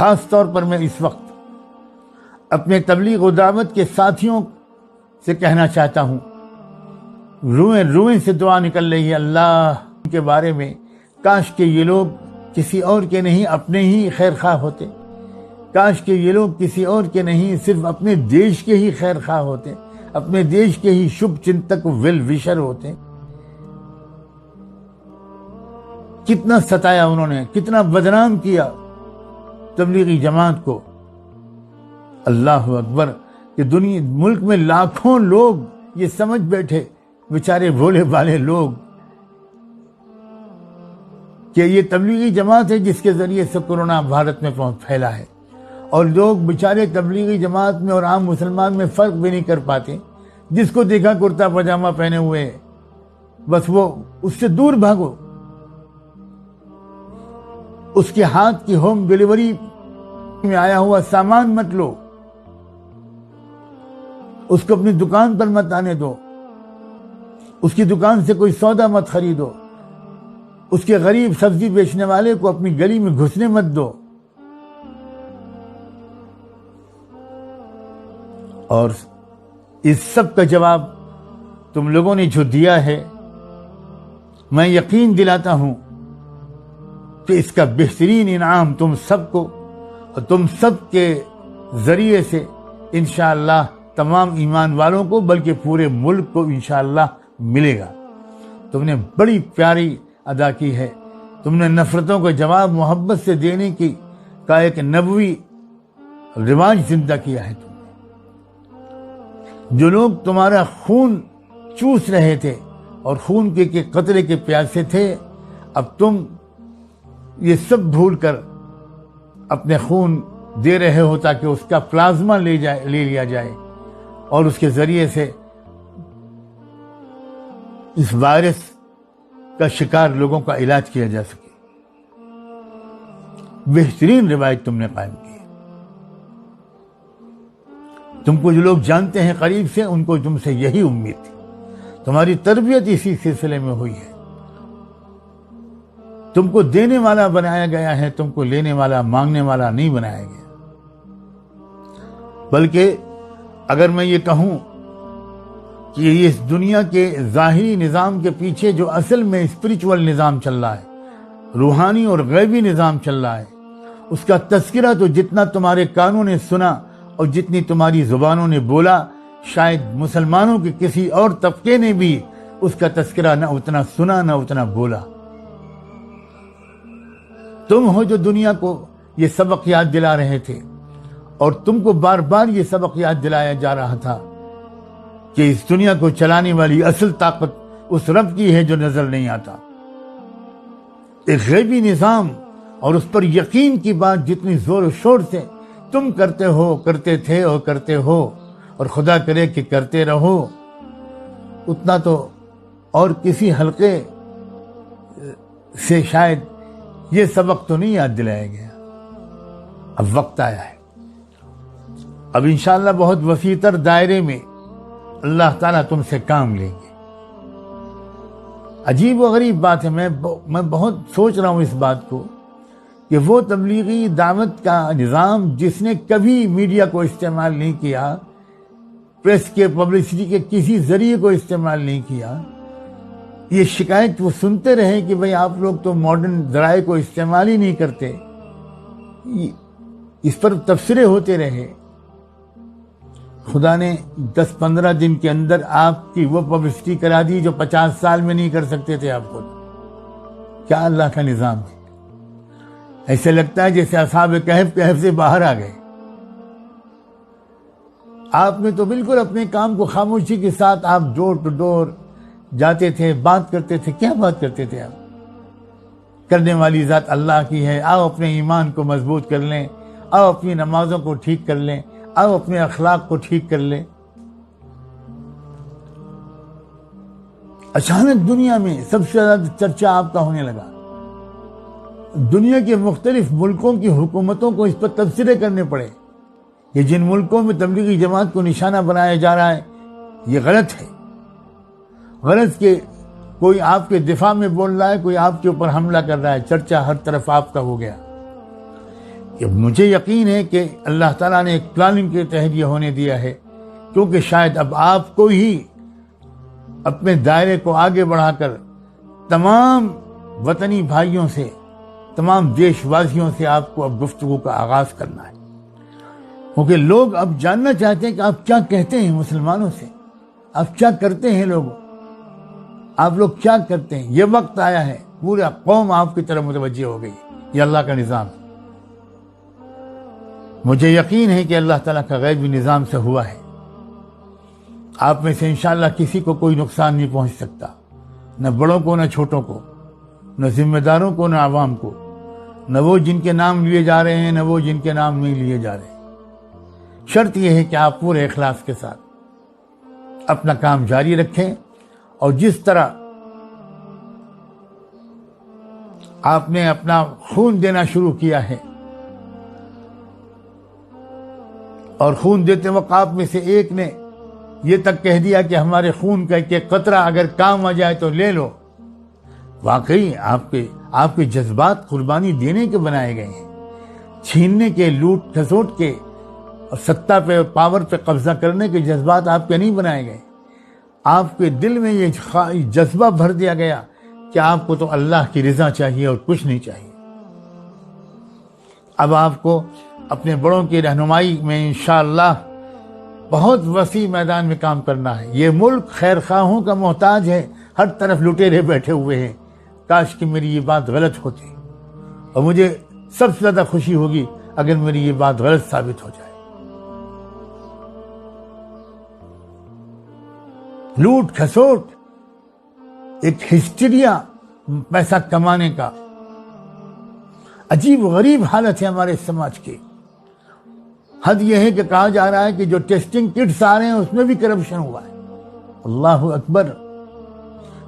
خاص طور پر میں اس وقت اپنے تبلیغ و دعوت کے ساتھیوں سے کہنا چاہتا ہوں، روئیں روئیں سے دعا نکل رہی ہے اللہ کے بارے میں، کاش کہ یہ لوگ کسی اور کے نہیں اپنے ہی خیر خواہ ہوتے، کاش کہ یہ لوگ کسی اور کے نہیں صرف اپنے دیش کے ہی خیر خواہ ہوتے، اپنے دیش کے ہی شبھ چنتک ویل وشر ہوتے۔ کتنا ستایا انہوں نے، کتنا بدنام کیا تبلیغی جماعت کو۔ اللہ اکبر کہ ملک میں لاکھوں لوگ یہ سمجھ بیٹھے، بیچارے بھولے بھالے لوگ، کہ یہ تبلیغی جماعت ہے جس کے ذریعے سے کورونا بھارت میں پھیلا ہے، اور لوگ بیچارے تبلیغی جماعت میں اور عام مسلمان میں فرق بھی نہیں کر پاتے۔ جس کو دیکھا کرتا پاجامہ پہنے ہوئے، بس وہ اس سے دور بھاگو، اس کے ہاتھ کی ہوم ڈیلیوری میں آیا ہوا سامان مت لو، اس کو اپنی دکان پر مت آنے دو، اس کی دکان سے کوئی سودا مت خریدو، اس کے غریب سبزی بیچنے والے کو اپنی گلی میں گھسنے مت دو۔ اور اس سب کا جواب تم لوگوں نے جو دیا ہے، میں یقین دلاتا ہوں کہ اس کا بہترین انعام تم سب کو اور تم سب کے ذریعے سے انشاءاللہ تمام ایمان والوں کو، بلکہ پورے ملک کو انشاءاللہ ملے گا۔ تم نے بڑی پیاری ادا کی ہے، تم نے نفرتوں کا جواب محبت سے دینے کی کا ایک نبوی رواج زندہ کیا ہے۔ تم نے جو لوگ تمہارا خون چوس رہے تھے اور خون کے قطرے کے پیاسے تھے، اب تم یہ سب بھول کر اپنے خون دے رہے ہو تاکہ اس کا پلازما لے لیا جائے اور اس کے ذریعے سے اس وائرس کا شکار لوگوں کا علاج کیا جا سکے۔ بہترین روایت تم نے قائم کی ہے۔ تم کو جو لوگ جانتے ہیں قریب سے، ان کو تم سے یہی امید تھی، تمہاری تربیت اسی سلسلے میں ہوئی ہے۔ تم کو دینے والا بنایا گیا ہے، تم کو لینے والا مانگنے والا نہیں بنایا گیا۔ بلکہ اگر میں یہ کہوں کہ اس دنیا کے ظاہری نظام کے پیچھے جو اصل میں اسپریچول نظام چل رہا ہے، روحانی اور غیبی نظام چل رہا ہے، اس کا تذکرہ تو جتنا تمہارے کانوں نے سنا اور جتنی تمہاری زبانوں نے بولا، شاید مسلمانوں کے کسی اور طبقے نے بھی اس کا تذکرہ نہ اتنا سنا نہ اتنا بولا۔ تم ہو جو دنیا کو یہ سبق یاد دلا رہے تھے، اور تم کو بار بار یہ سبق یاد دلایا جا رہا تھا کہ اس دنیا کو چلانے والی اصل طاقت اس رب کی ہے جو نظر نہیں آتا۔ ایک غیبی نظام اور اس پر یقین کی بات جتنی زور و شور سے تم کرتے ہو، کرتے تھے اور کرتے ہو، اور خدا کرے کہ کرتے رہو، اتنا تو اور کسی حلقے سے شاید یہ سبق تو نہیں یاد دلایا گیا۔ اب وقت آیا ہے، اب انشاءاللہ بہت وسیع تر دائرے میں اللہ تعالیٰ تم سے کام لیں گے۔ عجیب و غریب بات ہے، میں بہت سوچ رہا ہوں اس بات کو کہ وہ تبلیغی دعوت کا نظام جس نے کبھی میڈیا کو استعمال نہیں کیا، پریس کے پبلسٹی کے کسی ذریعے کو استعمال نہیں کیا، یہ شکایت وہ سنتے رہے کہ بھئی آپ لوگ تو ماڈرن ذرائع کو استعمال ہی نہیں کرتے، اس پر تبصرے ہوتے رہے۔ خدا نے 10-15 دن کے اندر آپ کی وہ پبلسٹی کرا دی جو 50 سال میں نہیں کر سکتے تھے آپ خود۔ کیا اللہ کا نظام ہے! ایسے لگتا ہے جیسے اصحاب کہف سے باہر آ گئے۔ آپ نے تو بالکل اپنے کام کو خاموشی کے ساتھ آپ ڈور ٹو ڈور جاتے تھے، بات کرتے تھے۔ کیا بات کرتے تھے آپ؟ کرنے والی ذات اللہ کی ہے، آؤ اپنے ایمان کو مضبوط کر لیں، آؤ اپنی نمازوں کو ٹھیک کر لیں، آؤ اپنے اخلاق کو ٹھیک کر لیں۔ اچانک دنیا میں سب سے زیادہ چرچا آپ کا ہونے لگا، دنیا کے مختلف ملکوں کی حکومتوں کو اس پر تبصرے کرنے پڑے کہ جن ملکوں میں تبلیغی جماعت کو نشانہ بنایا جا رہا ہے یہ غلط ہے۔ غلط کہ کوئی آپ کے دفاع میں بول رہا ہے، کوئی آپ کے اوپر حملہ کر رہا ہے، چرچا ہر طرف آپ کا ہو گیا۔ کہ مجھے یقین ہے کہ اللہ تعالیٰ نے ایک پلاننگ کے تحت یہ ہونے دیا ہے، کیونکہ شاید اب آپ کو ہی اپنے دائرے کو آگے بڑھا کر تمام وطنی بھائیوں سے، تمام دیش واسیوں سے آپ کو اب گفتگو کا آغاز کرنا ہے، کیونکہ لوگ اب جاننا چاہتے ہیں کہ آپ کیا کہتے ہیں مسلمانوں سے، آپ کیا کرتے ہیں، آپ لوگ کیا کرتے ہیں۔ یہ وقت آیا ہے، پورا قوم آپ کی طرف متوجہ ہو گئی، یہ اللہ کا نظام۔ مجھے یقین ہے کہ اللہ تعالیٰ کا غیبی نظام سے ہوا ہے۔ آپ میں سے انشاءاللہ کسی کو کوئی نقصان نہیں پہنچ سکتا، نہ بڑوں کو نہ چھوٹوں کو، نہ ذمہ داروں کو نہ عوام کو، نہ وہ جن کے نام لیے جا رہے ہیں نہ وہ جن کے نام نہیں لیے جا رہے ہیں۔ شرط یہ ہے کہ آپ پورے اخلاص کے ساتھ اپنا کام جاری رکھیں، اور جس طرح آپ نے اپنا خون دینا شروع کیا ہے، اور خون دیتے وقت آپ میں سے ایک نے یہ تک کہہ دیا کہ ہمارے خون کا ایک قطرہ اگر کام آ جائے تو لے لو، واقعی آپ کے جذبات قربانی دینے کے بنائے گئے ہیں، چھیننے کے، لوٹ کھسوٹ کے، اور سطح پہ اور پاور پہ قبضہ کرنے کے جذبات آپ کے نہیں بنائے گئے۔ آپ کے دل میں یہ جذبہ بھر دیا گیا کہ آپ کو تو اللہ کی رضا چاہیے اور کچھ نہیں چاہیے۔ اب آپ کو اپنے بڑوں کی رہنمائی میں انشاءاللہ بہت وسیع میدان میں کام کرنا ہے۔ یہ ملک خیر خواہوں کا محتاج ہے، ہر طرف لٹیرے بیٹھے ہوئے ہیں۔ کاش کہ میری یہ بات غلط ہوتی، اور مجھے سب سے زیادہ خوشی ہوگی اگر میری یہ بات غلط ثابت ہو جائے۔ لوٹ کھسوٹ، ایک ہسٹیریا پیسہ کمانے کا، عجیب غریب حالت ہے ہمارے سماج کی۔ حد یہ ہے کہ کہا جا رہا ہے کہ جو ٹیسٹنگ کٹس آ رہے ہیں اس میں بھی کرپشن ہوا ہے۔ اللہ اکبر!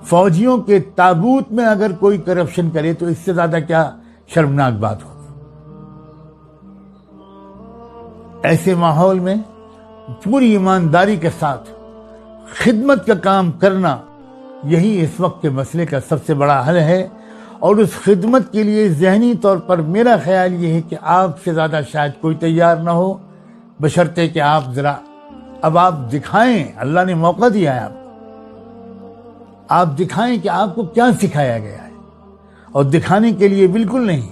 فوجیوں کے تابوت میں اگر کوئی کرپشن کرے تو اس سے زیادہ کیا شرمناک بات ہوگی۔ ایسے ماحول میں پوری ایمانداری کے ساتھ خدمت کا کام کرنا، یہی اس وقت کے مسئلے کا سب سے بڑا حل ہے، اور اس خدمت کے لیے ذہنی طور پر میرا خیال یہ ہے کہ آپ سے زیادہ شاید کوئی تیار نہ ہو، بشرطے کہ اب آپ دکھائیں، اللہ نے موقع دیا ہے آپ دکھائیں کہ آپ کو کیا سکھایا گیا ہے، اور دکھانے کے لیے بالکل نہیں،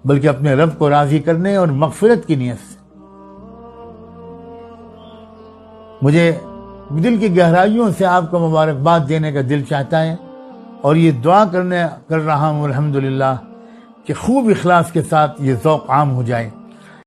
بلکہ اپنے رب کو راضی کرنے اور مغفرت کی نیت سے۔ مجھے دل کی گہرائیوں سے آپ کو مبارکباد دینے کا دل چاہتا ہے، اور یہ دعا کر رہا ہوں الحمدللہ کہ خوب اخلاص کے ساتھ یہ ذوق عام ہو جائے،